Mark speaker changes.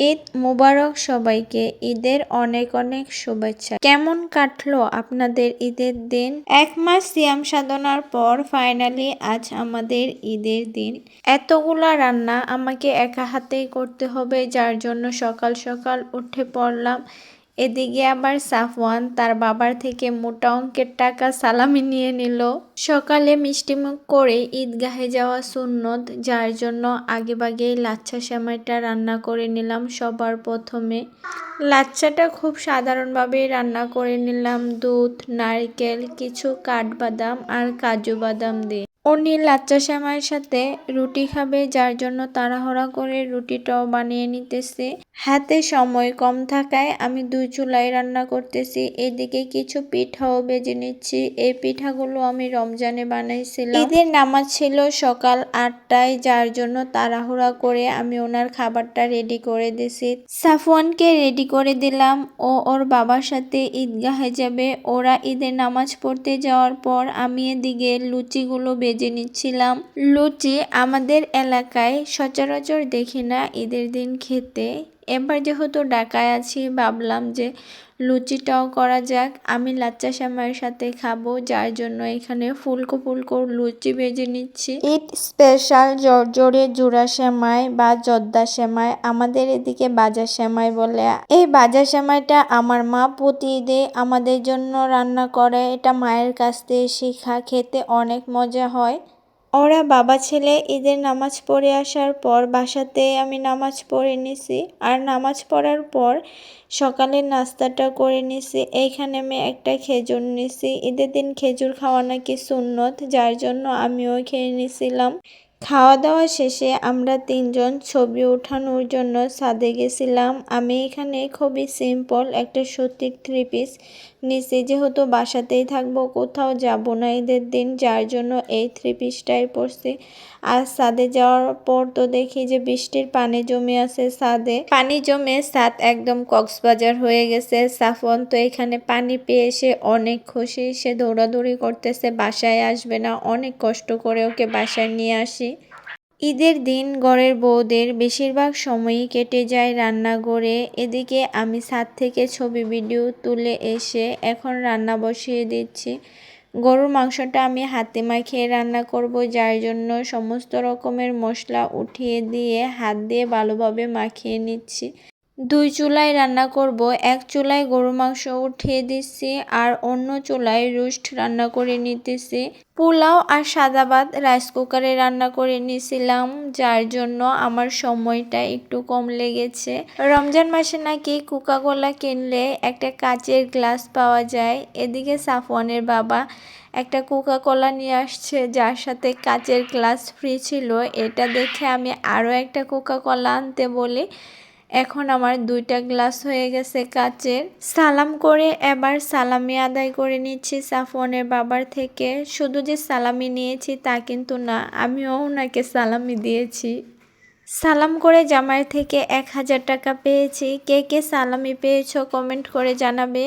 Speaker 1: ঈদ মুবারক সবাইকে। ঈদের অনেক অনেক শুভেচ্ছা। কেমন কাটলো আপনাদের ঈদের দিন? 1 মাস সিয়াম সাধনার পর ফাইনালি আজ আমাদের ঈদের দিন। এতগুলা রান্না আমাকে একা হাতেই করতে হবে, যার জন্য সকাল সকাল উঠে পড়লাম। এদিকে আবার সাফওয়ান তার বাবার থেকে মোটা অঙ্কের টাকা সালামি নিয়ে নিল। সকালে মিষ্টিমুখ করে ঈদগাহে যাওয়া সুন্নত, যার জন্য আগেভাগেই লাচ্ছা সেমাইটা রান্না করে নিলাম। সবার প্রথমে লাচ্ছাটা খুব সাধারণভাবেই রান্না করে নিলাম, দুধ, নারকেল, কিছু কাঠবাদাম আর কাজু বাদাম দিয়ে। উনি লাচ্ছা সেমাইয়ের সাথে রুটি খাবে, যার জন্য তাড়াহুড়া করে রুটিটাও বানিয়ে নিতেছে। হাতে সময় কম থাকায় আমি 2 চুলায় রান্না করতেছি। এদিকে কিছু পিঠাও ভেজে নিচ্ছি। এই পিঠাগুলো আমি রমজানে বানাইছিলাম। ঈদের নামাজ ছিল সকাল 8টায়, যার জন্য তাড়াহুড়া করে আমি ওনার খাবারটা রেডি করে দিছি। সাফওয়ানকে রেডি করে দিলাম, ও ওর বাবার সাথে ঈদগাহে যাবে। ওরা ঈদের নামাজ পড়তে যাওয়ার পর আমি এদিকে লুচিগুলো ভেজে নিচ্ছিলাম। লুচি আমাদের এলাকায় সচরাচর দেখি না ঈদের দিন খেতে। এবার যেহেতু ঢাকায় আছি, ভাবলাম যে লুচিটাও করা যাক। আমি লাচ্ছা সেমাইয়ের সাথে খাবো, যার জন্য এখানে ফুলকো ফুলকো লুচি ভেজে নিচ্ছি। ঈদ স্পেশাল জর্জরে জুড়া সেমাই বা জর্দা সেমাই, আমাদের এদিকে বাজা সেমাই বলে। এই বাজা সেমাইটা আমার মা প্রতি ঈদে আমাদের জন্য রান্না করে। এটা মায়ের কাছ থেকে শেখা, খেতে অনেক মজা হয়। ওরা বাবা ছেলে ঈদের নামাজ পড়ে আসার পর বাসাতে আমি নামাজ পড়ে নিছি। আর নামাজ পড়ার পর সকালের নাস্তাটা করে নিছি। এইখানে আমি একটা খেজুর নিছি। ঈদের দিন খেজুর খাওয়া নাকি সুন্নত, যার জন্য আমিও খেয়ে নিছিলাম। খাওয়া দাওয়া শেষে আমরা 3 জন ছবি ওঠানোর জন্য ছাদে গেছিলাম। আমি এখানে খুবই সিম্পল একটা সত্যিক 3 পিস নিছি, যেহেতু বাসাতেই থাকবো, কোথাও যাব না ঈদের দিন, যার জন্য এই 3 পিসটাই পরছি। আর ছাদে যাওয়ার পর তো দেখি যে বৃষ্টির পানি জমে আছে ছাদে। পানি জমে ছাদ একদম কক্সবাজার হয়ে গেছে। সাফওয়ান তো এখানে পানি পেয়ে সে অনেক খুশি, সে দৌড়াদৌড়ি করতেছে, বাসায় আসবে না। অনেক কষ্ট করে ওকে বাসায় নিয়ে আসি। ঈদের দিন ঘরের বউদের বেশিরভাগ সময়ই কেটে যায় রান্নাঘরে। এদিকে আমি ছাদ থেকে ছবি ভিডিও তুলে এসে এখন রান্না বসিয়ে দিচ্ছি। গরুর মাংসটা আমি হাতে মাখিয়ে রান্না করব, যার জন্য সমস্ত রকমের মশলা উঠিয়ে দিয়ে হাত দিয়ে ভালোভাবে মাখিয়ে নিচ্ছি। 2 চুলায় রান্না করব। এক চুলায় গরুর মাংস উঠিয়ে দিচ্ছি আর অন্য চুলায় রোস্ট রান্না করে নিতেছি। পোলাও আর সাদা ভাত রাইস কুকারে রান্না করে নিয়েছিলাম, যার জন্য আমার সময়টা একটু কম লেগেছে। রমজান মাসে নাকি কোকা-কোলা কিনলে একটা কাচের গ্লাস পাওয়া যায়। এদিকে সাফওয়ানের বাবা একটা কোকা-কোলা নিয়ে আসছে, যার সাথে কাচের গ্লাস ফ্রি ছিল। এটা দেখে আমি আরও একটা কোকা-কোলা আনতে বলি। এখন আমার 2টা গ্লাস হয়ে গেছে কাচের। সালাম করে এবার সালামি আদায় করে নিচ্ছি সাফওয়ানের বাবার থেকে। শুধু যে সালামি নিয়েছি তা কিন্তু না, আমিও ওনাকে সালামি দিয়েছি। সালাম করে জামাইয়ের থেকে 1000 টাকা পেয়েছি। কে কে সালামি পেয়েছো কমেন্ট করে জানাবে।